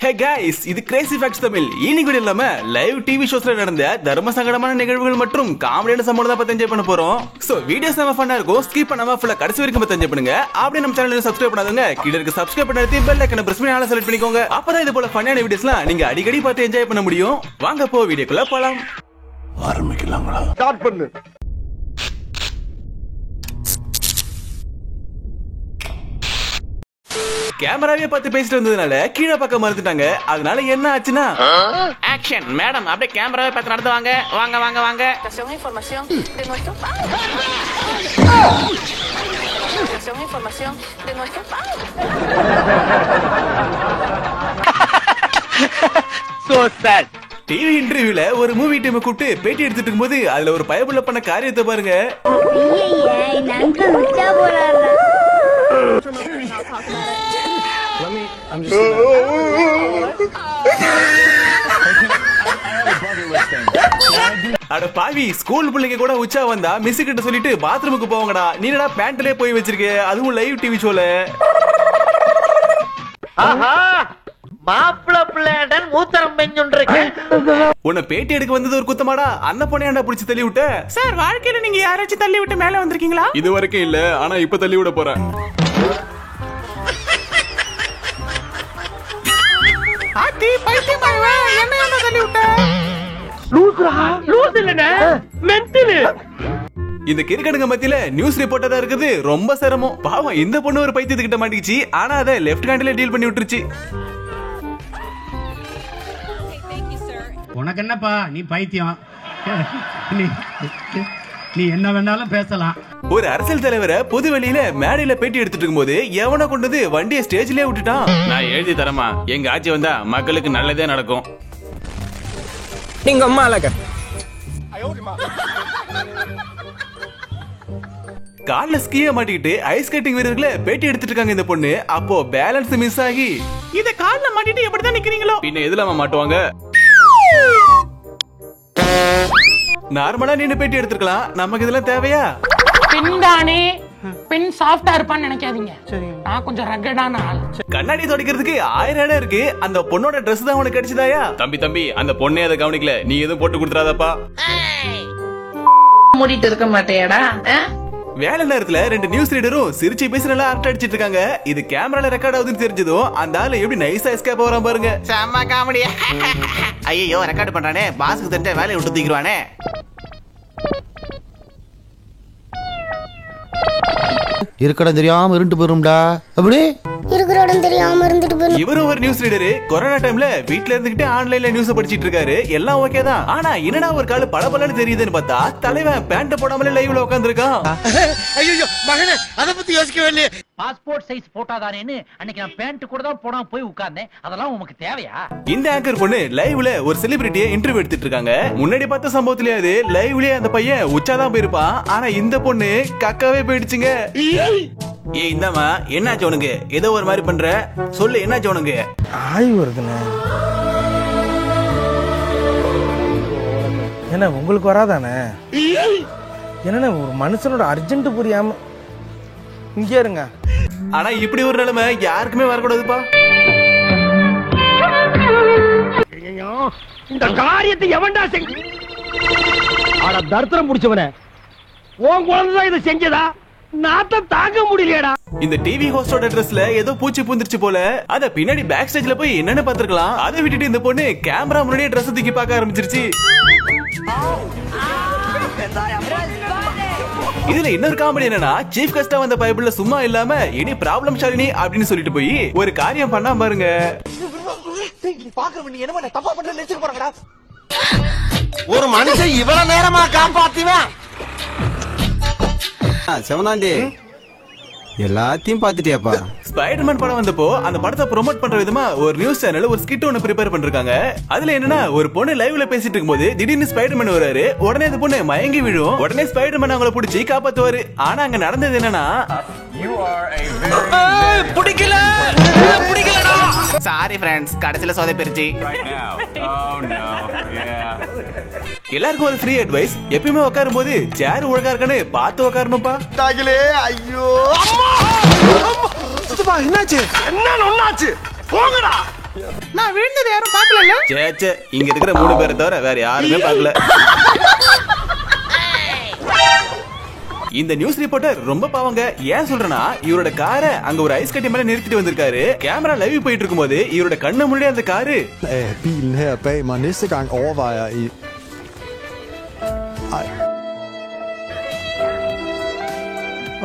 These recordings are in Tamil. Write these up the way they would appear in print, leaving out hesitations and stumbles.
Hey guys, இது Crazy Facts தமிழ். இன்னைக்கு வீடியோல நம்ம லைவ் டிவி ஷோஸ்ல நடந்த தர்ம சங்கடமான நிகழ்வுகள் மற்றும் காமெடியான சம்பவங்களை பத்தி என்ஜாய் பண்ண போறோம். சோ வீடியோஸ் நம்ம ஃபன்னா இருக்கும். ஸ்கிப் பண்ணாம ஃபுல்லா கடைசி வரைக்கும் பார்த்து என்ஜாய் பண்ணுங்க. அப்படியே நம்ம சேனலை சப்ஸ்கிரைப் பண்ணாதவங்க கீழ இருக்க சப்ஸ்கிரைப் பண்ணி பெல் ஐகானை பிரஸ் பண்ணி ஆள செலக்ட் பண்ணிக்கோங்க. அப்பதான் இது போல ஃபன்னான வீடியோஸ்லாம் நீங்க அடிக்கடி பார்த்து என்ஜாய் பண்ண முடியும். வாங்க போ வீடியோக்குள்ள போலாம். ஆரம்பிக்கலாங்களா? ஸ்டார்ட் பண்ணு. கேமராவே பார்த்து பேசிட்டு இருந்ததுனால கீழே பக்கம் மறந்துட்டாங்க. அதனால என்ன ஆச்சுன்னா ஆக்ஷன் மேடம் அப்படியே கேமராவை பார்த்து நடந்து வாங்க வாங்க வாங்க வாங்க டிவி இன்டர்வியூல ஒரு மூவி டீம் கூப்பிட்டு பேட்டி எடுத்துட்டு இருக்கும்போது அதுல ஒரு பயபுள்ள பண்ண காரியத்தை பாருங்க. அட பாவி, ஸ்கூல் பிள்ளைங்க கூட உச்சா வந்தா மிஸ் கிட்ட சொல்லிட்டு பாத்ரூமுக்கு போவாங்கடா. நீ என்னடா பேண்ட்லயே போய் வச்சிருக்க, அதுவும் லைவ் டிவி ஷோல. மாப்பிள பிள்ளைடன் மூத்தரம் பெஞ்சுன்றிருக்கு. உன்னை பேட்டி எடுக்க வந்தது ஒரு குத்தமாடா? அந்த பொண்ணையாண்டா புடிச்சு தள்ளி விட்ட? சார் வாழ்க்கையில நீங்க யாராச்சும் தள்ளி விட்டு மேல வந்திருக்கீங்களா? இது வரைக்கும் இல்ல, ஆனா இப்ப தள்ளி விட போறேன். ஆத்தி பைத்தியமாயவே என்ன தள்ளி விட்ட? லூஸ்ரா லூஸ் இல்லனே மென்டல். இந்த கிறுக்கனுங்க மத்தியில நியூஸ் ரிப்போர்ட்டரா இருக்குது ரொம்ப சிரமம். பாவம், இந்த பொண்ணு ஒரு பைத்தியத்துக்கிட்ட மாட்டிக்கிச்சு. ஆனா அதை லெஃப்ட் ஹேண்ட்ல டீல் பண்ணி விட்டுருச்சு. உனக்கு என்னப்பா, நீ பைத்தியம், நீ என்ன வேணாலும் பேசலாம். ஒரு அரசியல் தலைவரை பொது வெளியில மேடையில பேட்டி எடுத்துட்டு இருக்கும்போது எவனை கொண்டது வண்டியை ஸ்டேஜ்லயே விட்டுட்டான். நான் எழுதி தரமா, எங்க ஆட்சி வந்தா மக்களுக்கு நல்லதே நடக்கும். நீங்க அம்மா அழக கால்ல ஸ்கீய மாட்டிக்கிட்டு ஐஸ் ஸ்கேட்டிங் வீரர்களை பேட்டி எடுத்துட்டு இருக்காங்க இந்த பொண்ணு. அப்போ பேலன்ஸ் மிஸ் ஆகி இத கால்ல மாட்டிட்டு எப்படிதான் நிக்கிறீங்களோ? பின்ன எதுல மாட்டுவாங்க? நார்மலா நின்னு பேட்டி எடுத்துக்கலாம். நமக்கு இதெல்லாம் தேவையா? பின்தானே பின் சாஃப்டா இருப்பான்னு நினைக்காதீங்க. நான் கொஞ்சம் ரகடான ஆள். கண்ணாடி துடைக்கிறதுக்கு 1000 இடம் இருக்கு. அந்த பொண்ணோட Dress தான் உனக்கு கிடைச்சதாயா? தம்பி அந்த பொண்ணே அதை கவனிக்கல. நீ எதுவும் போட்டு கொடுத்துறாதப்பா. மூடிட்டு இருக்க மாட்டேடா. வேலை நேரத்துல 2 நியூஸ் ரீடரும் சிரிச்சு பேசி நல்லா அரட்டை அடிச்சிட்டு இருக்காங்க. இது கேமரால ரெக்கார்ட் ஆகுதுன்னு தெரிஞ்சதும் அந்த ஆளு எப்படி நைஸா எஸ்கேப் ஆவறான் பாருங்க. செம்ம காமெடி. ஐயோ ரெக்கார்ட் பண்றானே, பாஸ்க்கு தெரிஞ்ச வேலையை விட்டு தூக்கிடுவானே. இருக்கட தெரியாம இருண்டு போயிரும்டா. அப்படி இருக்கிற இடம் தெரியாம இருந்துட்டு போயிடும். இவரு ஒரு நியூஸ் ரீடரு. கொரோனா டைம்ல வீட்ல இருந்துகிட்டு ஆன்லைன்ல நியூஸ் படிச்சிட்டு இருக்காரு. எல்லாம் ஓகே தான். ஆனா என்னடா ஒரு கால பளபளன்னு தெரியுதுன்னு பார்த்தா தலைவன் பேண்ட் போடாமலே லைவ்ல உட்கார்ந்திருக்கான். ஐயோ மகனே, அத பத்தி யோசிக்கவே இல்லையே. பாஸ்போர்ட் சைஸ் போட்டாதானேன்னு அன்னைக்கு நான் பேண்ட் கூட தான் போடாம போய் உட்கார்ந்தேன். அதெல்லாம் உனக்கு தேவையா? இந்த ஆங்கர் பொண்ணு லைவ்ல ஒரு செலிபிரிட்டியை இன்டர்வியூ எடுத்துட்டு இருக்காங்க. முன்னாடி பார்த்த சம்பவத்திலேயே அது லைவ்லயே அந்த பையன் உச்சாதான் போயிருப்பான். ஆனா இந்த பொண்ணு கக்காவே போயிடுச்சுங்க. ஏய் இந்தாமா, என்னாச்சு உனக்கு? ஏதோ ஒரு மாதிரி பண்ற, சொல்லு என்னாச்சு உனக்கு? ஆய்வு வருதுண்ணே. என்ன உங்களுக்கு வராதானே? என்னண்ணே ஒரு மனுஷனோட அர்ஜென்ட் புரியாம இங்கே இருங்க. ஆனா இப்படி ஒரு நிலைமை யாருக்குமே வரக்கூடாதுப்பா. இந்த காரியத்தை எவன்டா செஞ்ச? அட தர்த்தரம் புடிச்சவனே, உன் குழந்தைதான் இதை செஞ்சதா? நாத்தம் தாங்க முடியலடா. இந்த டிவி ஹோஸ்டோட Dressல ஏதோ பூச்சி பூந்துருச்சு போல. அத பின்னாடி பேக் ஸ்டேஜ்ல போய் என்னன்னு பாத்துக்கலாம். அதை விட்டுட்டு இந்த பொண்ணு கேமரா முன்னாடியே Dress தூக்கி பார்க்க ஆரம்பிச்சிருச்சு. இதுல இன்னொரு காமெடி என்னன்னா, சீஃப் கெஸ்டா வந்த பைபிள்ல சும்மா இல்லாம இனி ப்ராப்ளம் ஷாலினி அப்படின்னு சொல்லிட்டு போய் ஒரு காரியம் பண்ணா பாருங்க. ஒரு மனுஷன் இவ்வளவு நேரமா காப்பாத்திவான். செவனாண்டி எல்லாத்தையும் பாத்துட்டியாப்பா? ஸ்பைடர்மேன் படம் வந்தப்போ அந்த படத்தை ப்ரோமோட் பண்ற விதமா ஒரு நியூஸ் சேனல் ஒரு ஸ்கிட் ஒன்னு ப்ரிப்பேர் பண்ணிருக்காங்க. அதுல என்னன்னா, ஒரு பொண்ணு லைவ்ல பேசிட்டு இருக்கும்போது திடீர்னு ஸ்பைடர்மேன் வராரு. உடனே அந்த பொண்ணு மயங்கி விழும். உடனே ஸ்பைடர்மேன் அவங்கள பிடிச்சி காப்பாத்துவாரு. ஆனா அங்க நடந்தது என்னன்னா, சாரி ஃப்ரெண்ட்ஸ், கடைசில சோதை பெருச்சு. எல்லாருக்கும் ஒரு ஃப்ரீ அட்வைஸ். எப்பயுமே உட்காரும் போது சேர் ஒழுங்கா இருக்கான்னு பார்த்து உட்காரணும்ப்பா. ஐயோ அம்மா! என்னாச்சு? என்ன ஒண்ணாச்சு? போங்கடா. நான் விழுந்தது யாரும் பார்க்கல. சேச்சே, இங்க இருக்கிற 3 பேரை தவிர வேற யாருமே பார்க்கல. இந்த நியூஸ் ரிப்போர்ட்டர் ரொம்ப பாவங்க. ஏன் சொல்றேன்னா, இவரோட காரை அங்க ஒரு ஐஸ் கட்டி மேல நிறுத்திட்டு வந்திருக்காரு. கேமரா லைவ் போயிட்டு இருக்கும்போது இவரோட கண்ணு முன்னாடி அந்த car bilen her bag mig. Næste gang overvejer I... Ej.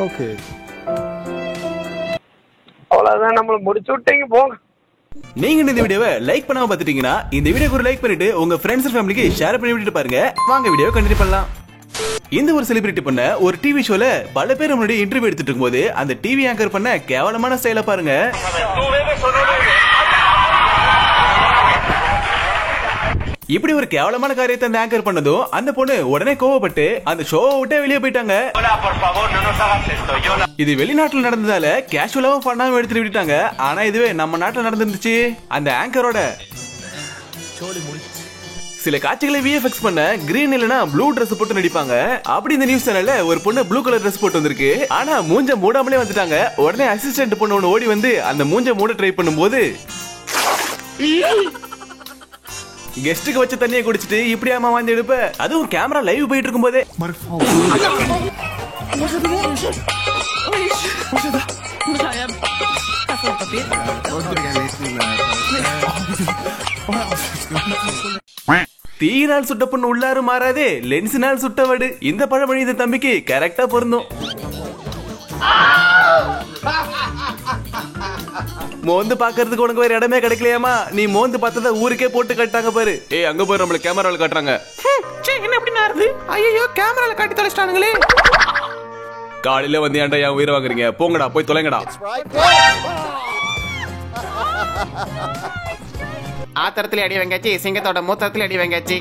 Okay. அவ்வளவுதான், நம்மள முடிச்சு விட்டீங்க போங்க. நீங்க இந்த வீடியோவை லைக் பண்ணாம பாத்துட்டீங்கன்னா இந்த வீடியோக்கு ஒரு லைக் பண்ணிட்டு உங்க ஃப்ரெண்ட்ஸ் அண்ட் ஃபேமிலிக்கு ஷேர் பண்ணி விட்டுட்டு பாருங்க. வாங்க வீடியோ கண்டினியூ பண்ணலாம். இந்த ஒரு செலிபிரிட்டி பண்ண ஒரு டிவி ஷோல பல பேர் முன்னாடி இன்டர்வியூ எடுத்துட்டு இருக்கும்போது அந்த டிவி ஆங்கர் பண்ண கேவலமான ஸ்டைல பாருங்க. இப்படி ஒரு கேவலமான காரியத்தை அந்த ஆங்கர் பண்ணதும் அந்த பொண்ணு உடனே கோவப்பட்டு அந்த ஷோவை விட்டே வெளியே போயிட்டாங்க. இது வெளிநாட்டுல நடந்ததால கேஷுவலாவும் பண்ணாம எடுத்துட்டு விட்டுட்டாங்க. ஆனா இதுவே நம்ம நாட்டுல நடந்துருந்துச்சு. அந்த ஆங்கரோட சில காட்சிகளை விஎஃப்எக்ஸ் பண்ண கிரீன் இல்லனா ப்ளூ Dress போட்டு நடிப்பாங்க. அப்படி இந்த நியூஸ் சேனல்ல ஒரு பொண்ணு ப்ளூ கலர் Dress போட்டு வந்திருக்கு. ஆனா மூஞ்ச மூடாமலே வந்துட்டாங்க. உடனே அசிஸ்டன்ட் பொண்ணு ஒன்னு ஓடி வந்து அந்த மூஞ்ச மூட ட்ரை பண்ணும்போது கெஸ்டுக்கு வச்ச தண்ணியை குடிச்சிட்டு இப்படியாமா வாந்தி எடுப்ப, அதுவும் கேமரா லைவ் போயிட்டு இருக்கும் போதே. தீயினால் சுட்ட பொண்ணு உள்ளாரும் மாறாதே, லென்ஸினால் சுட்டவடு. இந்த பழமொழி இந்த தம்பிக்கு கரெக்டா பொருந்தும். மோந்து பாக்குறதுக்கு உனக்கு வேற இடமே கிடைக்கலையாமா? நீ மோந்து பார்த்தத ஊருக்கே போட்டு காட்டாங்க பாரு. ஏய், அங்க பாரு, நம்மள கேமரால காட்டுறாங்க. என்ன எப்படி நாருது? ஐயோ, கேமரால காட்டி தொலைச்சிட்டானுங்களே. காலையில வந்து ஏன்டா என் உயிரை வாங்குறீங்க? போங்கடா, போய் தொலைங்கடா. ஆத்திரத்துல அடி வாங்காச்சு, சிங்கத்தோட மூத்தத்துல அடி வாங்காச்சு.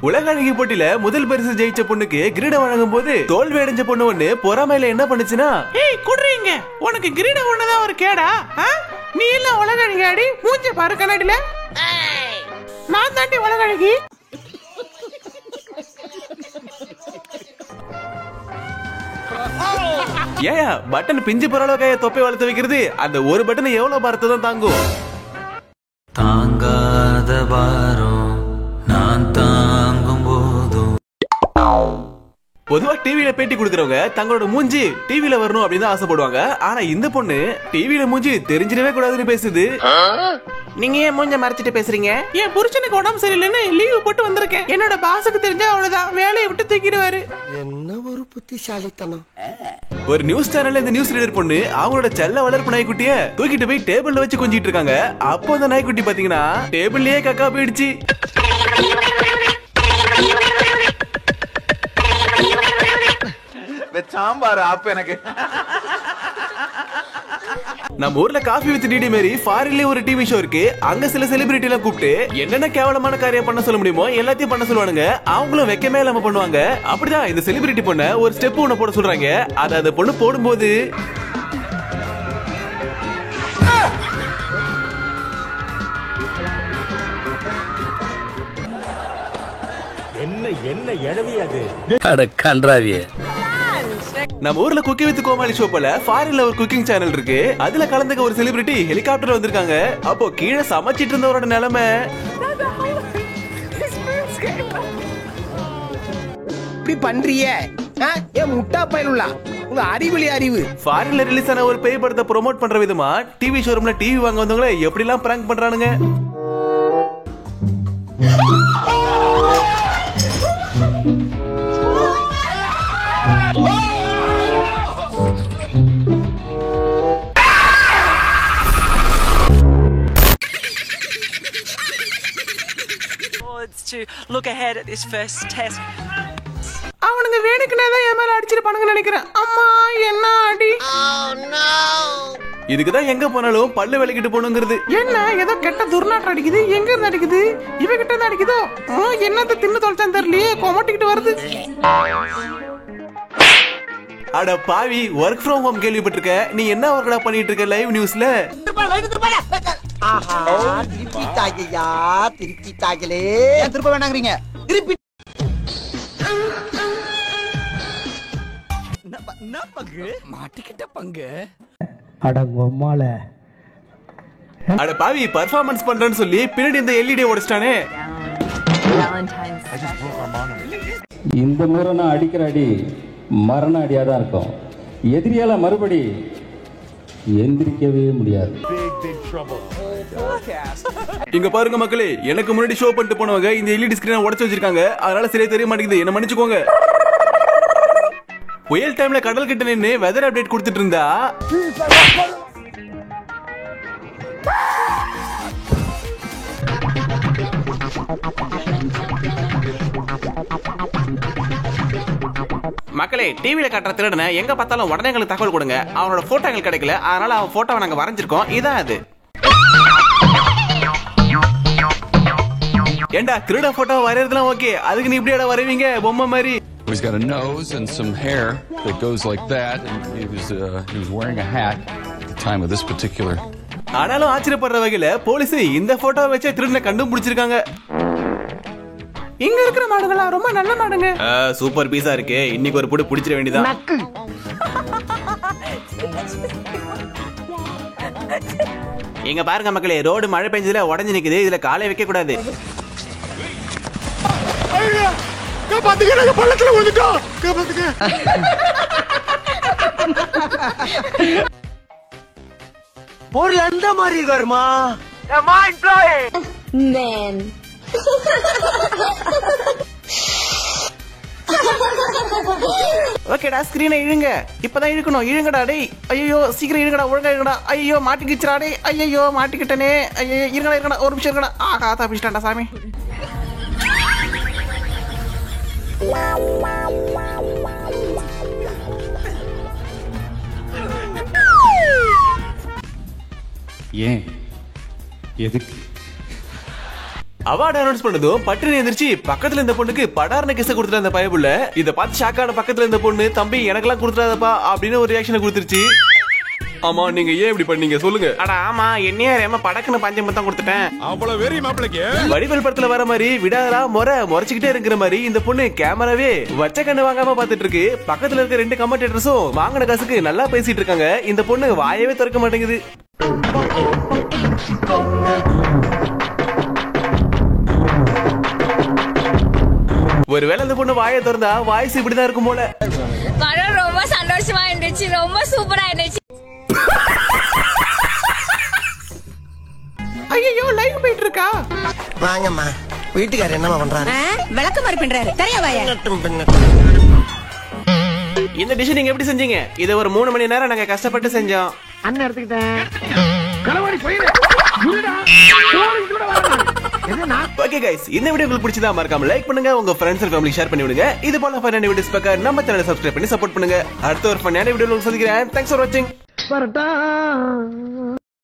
உலக அழகி போட்டியில முதல் பரிசு ஜெயிச்ச பொண்ணுக்கு கிரீடம் வழங்கும் போது தோல்வி அடைஞ்ச பொண்ணு ஒண்ணு பொறாமையில என்ன பண்ணுச்சுன்னா, ஏய் குடுறீங்க, உனக்கு கிரீடம் ஒண்ணுதான் ஒரு கேடா? நீ இல்ல உலக அழகி, மூஞ்ச பாரு கண்ணாடில. நான் தாண்டி உலக அழகி. ஏயா பட்டன் பிஞ்சு போற அளவுக்கு தொப்பை வளர்த்து வைக்கிறது? அந்த ஒரு பட்டன் எவ்வளவு பாரத்தை தான் தாங்கும்? தாங்காத பாரம் நான் தாங்கும் போதும். பொதுவா டிவில பேட்டி கொடுக்கறவங்க தங்களோட மூஞ்சி டிவில வரணும் அப்படின்னு ஆசைப்படுவாங்க. ஆனா இந்த பொண்ணு டிவில மூஞ்சி தெரிஞ்சிடவே கூடாதுன்னு பேசுது. நீங்க ஏன் மூஞ்ச மறைச்சிட்டு பேசுறீங்க? என் புருஷனுக்கு உடம்பு சரியில்லைன்னு லீவு போட்டு வந்திருக்கேன். என்னோட பாசுக்கு தெரிஞ்சா அவ்வளவுதான், வேலையை விட்டு தூக்கிடுவாரு. என்ன ஒரு புத்திசாலித்தனம். ஒரு நியூஸ் சேனல்ல இந்த நியூஸ் ரீடர் பொண்ணு அவங்களோட செல்ல வளர்ப்பு நாய்க்குட்டிய தூக்கிட்டு போய் டேபிள்ல வச்சு கொஞ்சிட்டு இருக்காங்க. அப்போ அந்த நாய்க்குட்டி பாத்தீங்கன்னா டேபிள்லயே கக்கா போயிடுச்சு. சாம்பார் ஆப் எனக்கு. நம்ம ஊர்ல காஃபி வித் டிடி மாதிரி ஃபாரின்ல ஒரு டிவி ஷோ இருக்கு. அங்க சில செலிபிரிட்டி எல்லாம் கூப்பிட்டு என்னென்ன கேவலமான காரியம் பண்ண சொல்ல முடியுமோ எல்லாத்தையும் பண்ண சொல்லுவானுங்க. அவங்களும் வெக்கமே இல்லாம பண்ணுவாங்க. அப்படிதான் இந்த செலிபிரிட்டி பொண்ண ஒரு ஸ்டெப் ஒண்ணு போட சொல்றாங்க. அத அந்த பொண்ணு போடும்போது என்ன எடவியாது அட கன்றாவியே. நம்ம ஊர்ல குக்கி வித் கோமாளி ஷோ போல ஃபாரின்ல ஒரு குக்கிங் சேனல் இருக்கு. அதுல கலந்துக்க ஒரு செலிபிரிட்டி ஹெலிகாப்டர் வந்திருக்காங்க. அப்போ கீழே சமைச்சிட்டு இருந்தவரோட நிலைமை இப்படி பண்றியே? ஏன் முட்டா பயனுள்ளா? உங்க அறிவுலி அறிவு. ஃபாரின்ல ரிலீஸ் ஆன ஒரு பேய் படத்தை ப்ரோமோட் பண்ற விதமா டிவி ஷோரூம்ல டிவி வாங்க வந்தவங்கள எப்படி எல்லாம் பிராங்க் பண்றானுங்க. To look ahead at this first test. அவனுங்க வேணுக்குனேதான் என் மேல அடிச்சிருப்பானுங்க நினைக்கிறேன். அம்மா என்ன அடி. இதுக்குதான் எங்க போனாலும் பல்லு விளக்கிட்டு போகணுங்கிறது. என்ன ஏதோ கெட்ட துர்நாற்றம் அடிக்குது? எங்க இருந்து அடிக்குது? இவகிட்ட இருந்து அடிக்குதோ? என்னத்த தின்னு தொலைச்சான்னு தெரியலையே, கொமட்டிக்கிட்டு வருது. அட பாவி, ஒர்க் ஃப்ரம் ஹோம் கேள்விப்பட்டிருக்க. நீ என்ன ஒர்க்கடா பண்ணிட்டு இருக்க லைவ் நியூஸ்ல? திருப்பிட்டாங்களே. திருப்ப வேணாங்கிறீங்க. திருப்பி மாட்டிக்கிட்ட பங்கு. அட பொம்மால அட பாவி பர்ஃபார்மன்ஸ் பண்றேன்னு சொல்லி பின்னாடி இந்த எல்இடி உடைச்சிட்டானே. இந்த முறை நான் அடிக்கிற அடி மரண அடியா தான் இருக்கும். எதிரியால மறுபடி எந்திரிக்கவே முடியாது. இங்க பாருங்க மக்களே, எனக்கு முன்னாடி ஷோ பண்ணிட்டு போனவங்க இந்த எல்இடி ஸ்கிரீனை உடைச்சு வச்சிருக்காங்க. அதனால சரியா தெரிய மாட்டேங்குது, என்ன மன்னிச்சுக்கோங்க. புயல் டைம்ல கடல் கிட்ட நின்னு வெதர் அப்டேட் கொடுத்துட்டு இருந்தா மக்களே, டிவில காட்டுற திருடனை எங்க பார்த்தாலும் உடனே எங்களுக்கு தகவல் கொடுங்க. அவனோட போட்டோ எங்களுக்கு கிடைக்கல, அதனால அவன் போட்டோவை நாங்க வரைஞ்சிருக்கோம். இதான் அது. ஏண்டா திருட போட்டோ வரையறதுலாம் ஓகே, அதுக்கு நீ இப்படியாடா வரைவீங்க பொம்மை மாதிரி? He's got a nose and some hair that goes like that, and he was wearing a hat at the time of this particular. ஆனாலும் ஆச்சரியப்படுற வகையில போலீஸ் இந்த போட்டோவை வச்சு திருடனை கண்டுபிடிச்சிருக்காங்க. இங்க இருக்கிற மாடுகளா ரொம்ப நல்ல மாடுங்க. சூப்பர் பீஸா இருக்கு, இன்னைக்கு ஒரு புடி பிடிச்சிட வேண்டியதான். இங்க பாருங்க மக்களே, ரோடு மழை பெஞ்சதுல உடஞ்சு நிக்குது. இதுல காலை வைக்க கூடாது. பள்ளத்துல விழுந்துட்டோம், காப்பாத்துங்க. பொருள் அந்த மாதிரி இருக்காருமா. ஓகேடா, ஸ்கிரீனை இழுங்க. இப்பதான் இழுக்கணும். இழுங்கடா டேய். ஐயோ சீக்கிரம் இழுங்கடா, ஒழுங்கா இழுங்கடா. ஐயோ மாட்டிக்கிச்சுடா டேய். ஐயோ மாட்டிக்கிட்டனே. ஐயோ இருங்கடா ஒரு நிமிஷம் இருக்கடா. ஆகா தப்பிச்சிட்டான்டா சாமி. ஏன் எதுக்கு அவார்டு அனௌன்ஸ் பண்ணதும் பட்டுன்னு எந்திரிச்சு பக்கத்துல இந்த பொண்ணுக்கு படார்னு கிச கொடுத்துட்டு அந்த பயப்புள்ள இதை பார்த்து ஷாக்கான பக்கத்துல இந்த பொண்ணு, தம்பி எனக்கெல்லாம் கொடுத்துடாதப்பா அப்படின்னு ஒரு ரியாக்ஷனை கொடுத்துருச்சு. ஆமா, நீங்க ஏன் இப்படி பண்ணீங்க சொல்லுங்க. அட ஆமா, என்னையா ரேம படக்குன்னு பஞ்சம் மொத்தம் கொடுத்துட்டேன். அவ்வளவு வெறி மாப்பிளைக்கு. வடிவேல் படத்துல வர மாதிரி விடாதா முறைச்சுக்கிட்டே இருக்கிற மாதிரி இந்த பொண்ணு கேமராவே வச்ச கண்ணு வாங்காம பாத்துட்டு இருக்கு. பக்கத்துல இருக்க ரெண்டு கமெண்டேட்டர்ஸும் வாங்கின காசுக்கு நல்லா பேசிட்டு இருக்காங்க. இந்த பொண்ணு வாயவே திறக்க மாட்டேங்குது. ஒருவேளை அந்த பொண்ணு வாயை திறந்தா வாய்ஸ் இப்படிதான் இருக்கும் போல. படம் ரொம்ப சந்தோஷமா இருந்துச்சு, ரொம்ப சூப்பரா இருந்துச்சு. ஐயோ லைவ் போயிட்டு இருக்கா? வாங்கம்மா, வீட்டுக்காரர் என்னமா பண்றாரு? விளக்கு மாதிரி பண்றாரு. தெரியாவாயா? இந்த டிஷ் நீங்க எப்படி செஞ்சீங்க? இதை ஒரு 3 மணி நேரம் நாங்க கஷ்டப்பட்டு செஞ்சோம். அண்ணன் எடுத்துக்கிட்டேன். களவாடி போயிரு. ஓகே கைஸ், இந்த வீடியோ உங்களுக்கு பிடிச்சதா மறக்காம லைக் பண்ணுங்க, உங்க ஃப்ரெண்ட்ஸ் அண்ட் ஃபேமிலி ஷேர் பண்ணி விடுங்க. இது போல ஃபன்னான வீடியோஸ் பார்க்க நம்ம சேனலை சப்ஸ்கிரைப் பண்ணி சப்போர்ட் பண்ணுங்க. அடுத்த ஒரு ஃபன்னான வீடியோல உங்களுக்கு சந்திக்கிறேன். தேங்க்ஸ் ஃபார் வாட்சிங்.